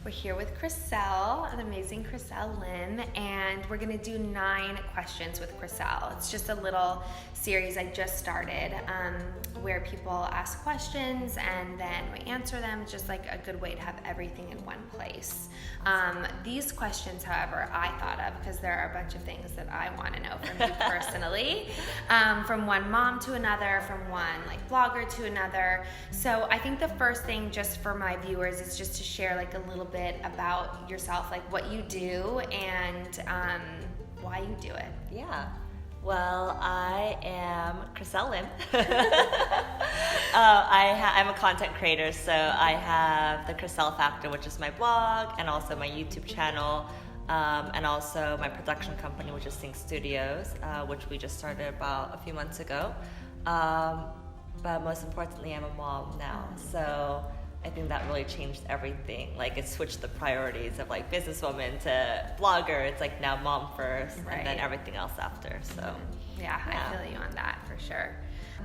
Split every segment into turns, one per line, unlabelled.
We're here with Chriselle, the amazing Chriselle Lim, and we're gonna do 9 questions with Chriselle. It's just a little series I just started where people ask questions and then we answer them. It's just like a good way to have everything in one place. These questions, however, I thought of because there are a bunch of things that I want to know from you personally, from one mom to another, from one like blogger to another. So I think the first thing, just for my viewers, is just to share like a little bit about yourself, like what you do and why you do it.
Yeah. Well, I am Chriselle Lim. I'm a content creator, so I have the Chriselle Factor, which is my blog, and also my YouTube channel, and also my production company, which is Sync Studios, which we just started about a few months ago. But most importantly, I'm a mom now, so I think that really changed everything. Like, it switched the priorities of like businesswoman to blogger. It's like now mom first, right, and then everything else after. So
yeah, I feel you on that for sure.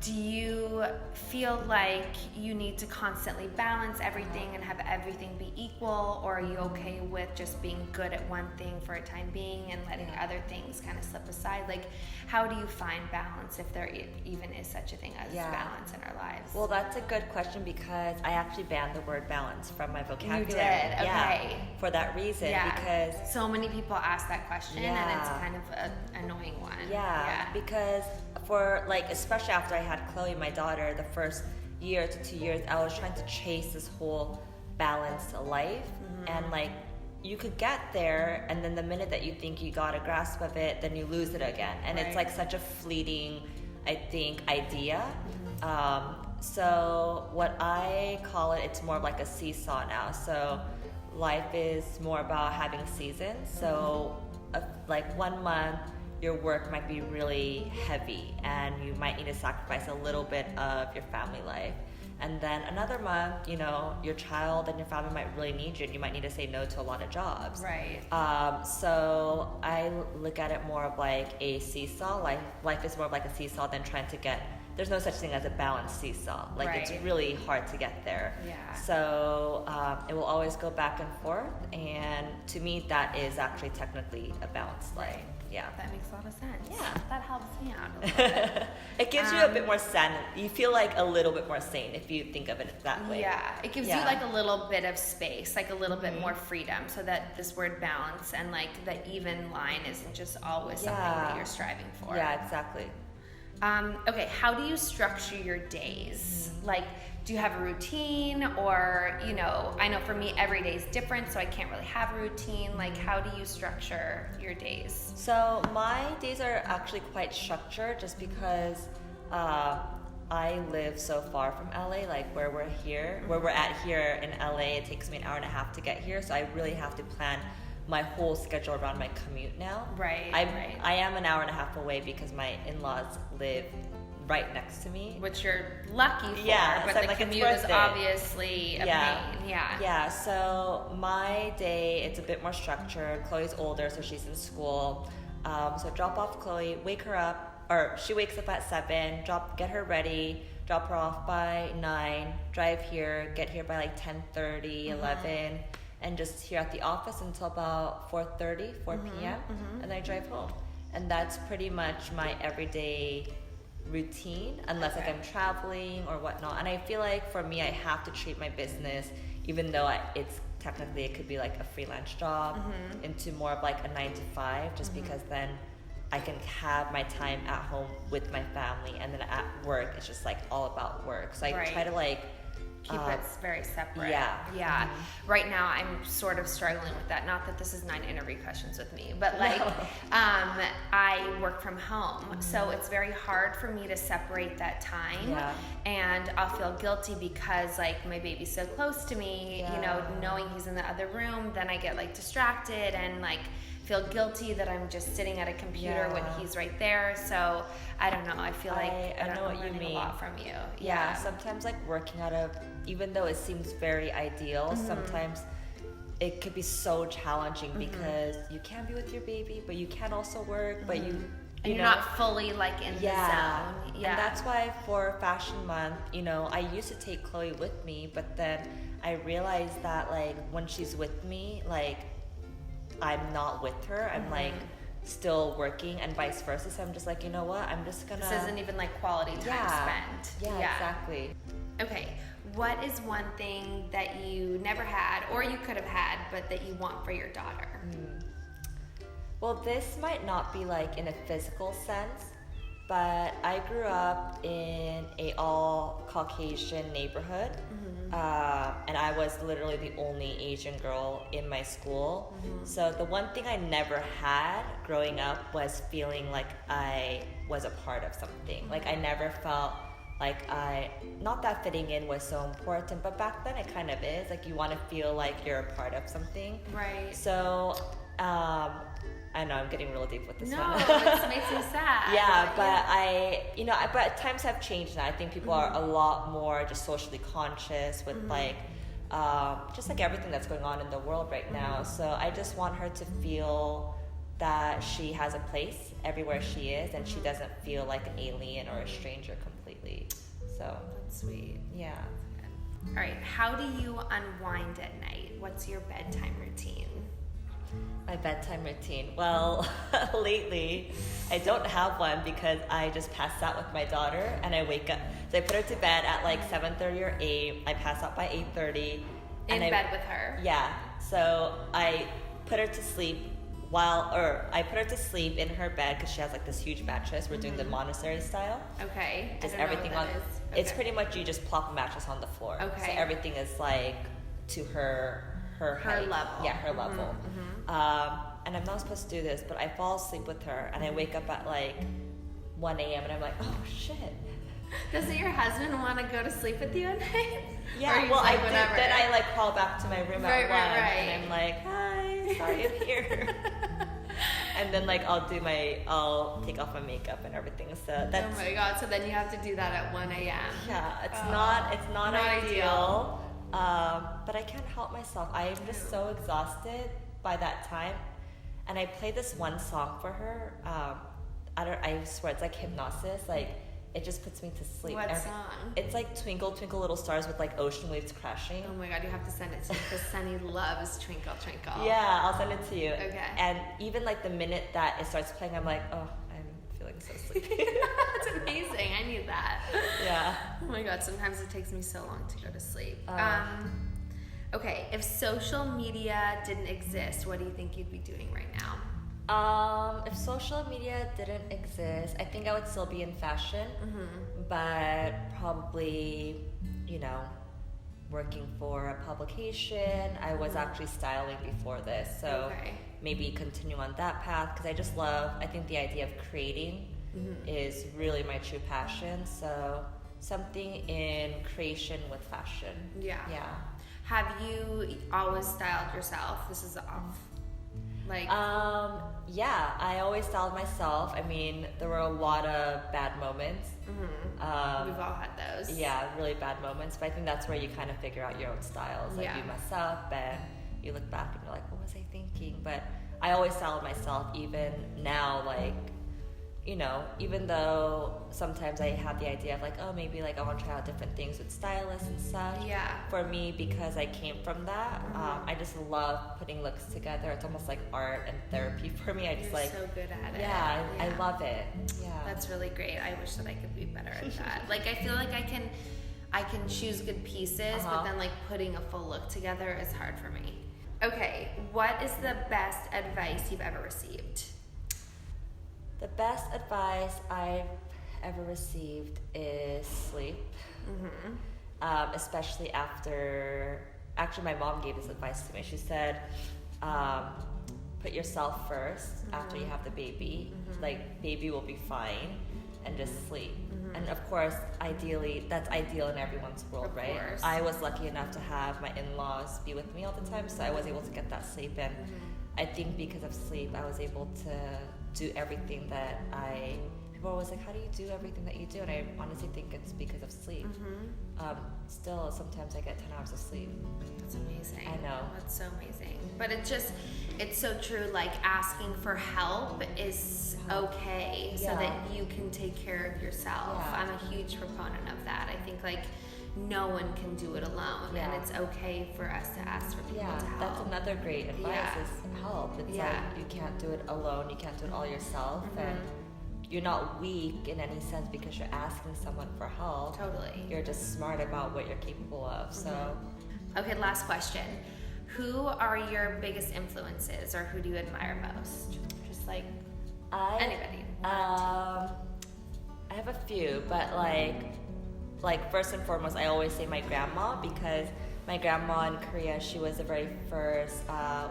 Do you feel like you need to constantly balance everything and have everything be equal, or are you okay with just being good at one thing for a time being and letting other things kind of slip aside? Like, how do you find balance, if there even is such a thing as balance in our lives?
Well, that's a good question, because I actually banned the word balance from my vocabulary.
You did? Okay.
Yeah, for that reason, because
so many people ask that question, and it's kind of an annoying one.
Yeah, because for like, especially after I had Chloe, my daughter, the first year to 2 years, I was trying to chase this whole balanced life, and like, you could get there, and then the minute that you think you got a grasp of it, then you lose it again, and it's like such a fleeting, I think, idea. So what I call it, it's more of like a seesaw now. So life is more about having seasons. So like 1 month, your work might be really heavy and you might need to sacrifice a little bit of your family life. And then another month, you know, your child and your family might really need you, and you might need to say no to a lot of jobs.
Right.
So I look at it more of like a seesaw. Life is more of like a seesaw than trying to get, there's no such thing as a balanced seesaw. Like, it's really hard to get there.
Yeah.
So it will always go back and forth, and to me, that is actually technically a balanced life. Yeah.
That makes a lot of sense.
Yeah.
That helps me out a little bit.
It gives you a bit more sanity. You feel like a little bit more sane if you think of it that way.
Yeah. It gives you like a little bit of space, like a little bit more freedom, so that this word balance and like the even line isn't just always something that you're striving for.
Yeah, exactly.
Okay, how do you structure your days? Like, do you have a routine, or, you know, I know for me every day is different, so I can't really have a routine. Like, how do you structure your days?
So my days are actually quite structured, just because I live so far from LA. Like, where we're at here in LA, it takes me an hour and a half to get here, so I really have to plan my whole schedule around my commute now.
Right.
I am an hour and a half away because my in-laws live right next to me,
which you're lucky for. But
so
the commute is obviously a pain.
Yeah. So my day, it's a bit more structured. Chloe's older, so she's in school. So drop off Chloe, wake her up, or she wakes up at 7. Get her ready, drop her off by 9. Drive here, get here by like 10:30, 11. And just here at the office until about 4 p.m. And then I drive home. And that's pretty much my everyday routine, unless like I'm traveling or whatnot. And I feel like for me, I have to treat my business, even though it's technically, it could be like a freelance job, into more of like a 9 to 5, just because then I can have my time at home with my family, and then at work, it's just like all about work. So I try to like
keep it very separate.
Yeah.
Right now, I'm sort of struggling with that. Not that this is 9 interview questions with me, but like, I work from home, so it's very hard for me to separate that time. And I'll feel guilty because like my baby's so close to me, you know, knowing he's in the other room, then I get like distracted and like feel guilty that I'm just sitting at a computer when he's right there. So I don't know. I feel like I know what you mean. A lot from you.
Yeah. Sometimes like working out of, even though it seems very ideal, sometimes it could be so challenging because you can be with your baby, but you can also work, but you're
not fully like in the zone.
And that's why for Fashion Month, you know, I used to take Chloe with me, but then I realized that like when she's with me, like I'm not with her. I'm like still working, and vice versa. So I'm just like, you know what? I'm just gonna.
This isn't even like quality time spent.
Yeah, exactly.
Okay, what is one thing that you never had, or you could have had, but that you want for your daughter?
Well, this might not be like in a physical sense, but I grew up in a all Caucasian neighborhood, and I was literally the only Asian girl in my school. So the one thing I never had growing up was feeling like I was a part of something. Like I never felt like not that fitting in was so important, but back then it kind of is. Like you want to feel like you're a part of something.
Right.
So, I know I'm getting real deep with this one.
No, it makes me sad.
Yeah, but but times have changed now. I think people are a lot more just socially conscious with like, just like everything that's going on in the world right now. So I just want her to feel that she has a place everywhere she is, and she doesn't feel like an alien or a stranger completely. So
that's sweet.
Yeah.
All right, how do you unwind at night? What's your bedtime routine?
My bedtime routine. Well, lately I don't have one because I just pass out with my daughter and I wake up. So I put her to bed at like 7:30 or 8. I pass out by 8:30.
In bed with her?
Yeah. So I put her to sleep I put her to sleep in her bed because she has like this huge mattress. We're doing the Montessori style.
Okay.
Just
I don't know
everything
what
on.
that is.
It's
Okay.
pretty much you just plop a mattress on the floor.
Okay.
So everything is like to her height.
level.
Yeah, her level. And I'm not supposed to do this, but I fall asleep with her and I wake up at like 1 a.m. and I'm like, oh shit.
Doesn't your husband want to go to sleep with you at night?
Yeah,
Or he's
well,
like,
I did.
whatever?
Then I like crawl back to my room at 1
Right.
and I'm like, hi, sorry I'm here. And then like I'll take off my makeup and everything. So that's
Oh my god! So then you have to do that at 1 a.m.
yeah, it's not
not
ideal. But I can't help myself. I am just so exhausted by that time. And I play this one song for her. I swear it's like hypnosis. Like it just puts me to sleep.
What song?
It's like Twinkle Twinkle Little Stars with like ocean waves crashing.
Oh my god! You have to send it to me because Sunny loves Twinkle Twinkle.
Yeah, I'll send it to you.
Okay.
And even like the minute that it starts playing, I'm like, oh, I'm feeling so sleepy.
That's amazing. I need that.
Yeah.
Oh my god! Sometimes it takes me so long to go to sleep. Okay, if social media didn't exist, what do you think you'd be doing right now?
If social media didn't exist, I think I would still be in fashion, but probably, working for a publication. I was actually styling before this, so maybe continue on that path because I think the idea of creating is really my true passion. So something in creation with fashion.
Yeah.
Yeah.
Have you always styled yourself? This is off.
Yeah, I always styled myself. I mean, there were a lot of bad moments.
We've all had those.
Yeah, really bad moments. But I think that's where you kind of figure out your own styles. Like you mess up and you look back and you're like, what was I thinking? But I always styled myself. Even now, even though sometimes I have the idea of like, oh, maybe like I want to try out different things with stylists and stuff.
Yeah.
For me, because I came from that, I just love putting looks together. It's almost like art and therapy for me. I just
You're so good at it.
Yeah, I love it. Yeah.
That's really great. I wish that I could be better at that. Like I feel like I can choose good pieces, but then like putting a full look together is hard for me. Okay, what is the best advice you've ever received?
The best advice I've ever received is sleep. Especially actually my mom gave this advice to me. She said, put yourself first after you have the baby. Like baby will be fine and just sleep. And of course, ideally, that's ideal in everyone's world,
Of
right?
course.
I was lucky enough to have my in-laws be with me all the time, so I was able to get that sleep. And I think because of sleep, I was able to do everything that people are always like, how do you do everything that you do? And I honestly think it's because of sleep. Still, sometimes I get 10 hours of sleep.
That's amazing.
I know.
That's so amazing. But it's so true. Like asking for help is okay so that you can take care of yourself.
Yeah.
I'm a huge proponent of that. I think like no one can do it alone,
Yeah.
and it's okay for us to ask for people
Yeah,
to help.
that's another great advice
Yeah.
is help. It's
Yeah.
like you can't do it alone, you can't do it all yourself, and you're not weak in any sense because you're asking someone for help.
Totally.
You're just smart about what you're capable of. So
Okay, last question. Who are your biggest influences, or who do you admire most? Just like anybody.
I have a few, but like first and foremost, I always say my grandma, because my grandma in Korea, she was the very first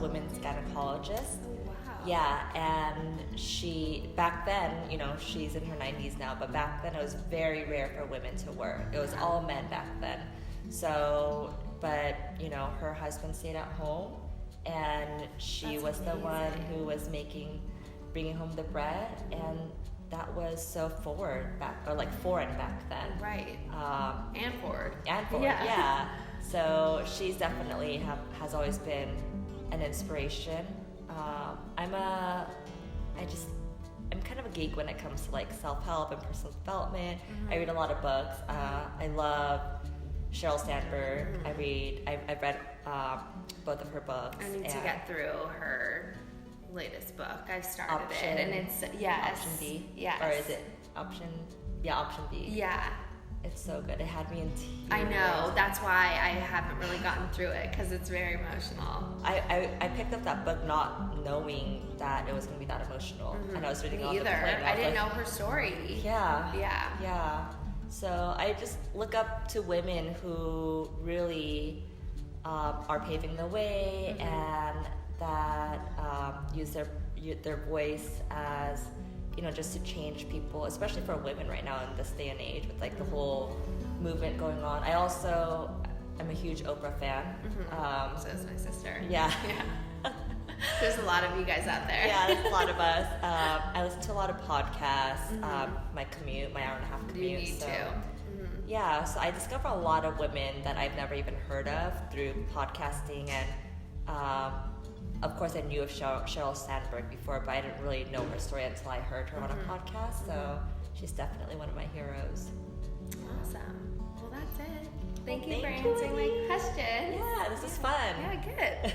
women's gynecologist.
Oh, wow.
Yeah, and she, back then, you know, she's in her 90s now, but back then it was very rare for women to work. It was all men back then. So, but, you know, her husband stayed at home, and she
That's
was the one
amazing.
who was bringing home the bread, and that was so foreign back then.
Right.
Um,
And forward.
and forward, yeah. So she's definitely has always been an inspiration. I'm kind of a geek when it comes to like self-help and personal development. I read a lot of books. I love Sheryl Sandberg. I've read both of her books.
I need to
and
get through her latest book. I've started
Option-
it, and it's yes.
Option B?
Yes.
Or is it option? Yeah, option B.
Yeah.
It's so good. It had me in tears.
I know. That's why I haven't really gotten through it, because it's very emotional.
I picked up that book not knowing that it was going to be that emotional. And I was reading
Me
on the
either.
plane. and
I
was
didn't
like,
know her story.
Yeah.
Yeah.
Yeah. So I just look up to women who really are paving the way and that use their voice as, you know, just to change people, especially for women right now in this day and age with like the whole movement going on. I also am a huge Oprah fan.
So is my sister.
Yeah.
Yeah. There's a lot of you guys out there.
Yeah, there's a lot of us. I listen to a lot of podcasts. My commute, my hour and a half commute.
You need
so,
to.
Yeah, so I discover a lot of women that I've never even heard of through podcasting, and of course I knew of Sheryl Sandberg before, but I didn't really know her story until I heard her on a podcast. So she's definitely one of my heroes.
Awesome. Well, that's it. Thank you
Thank
for
you,
answering my
Whitney.
questions.
Yeah, this is fun.
Yeah, good.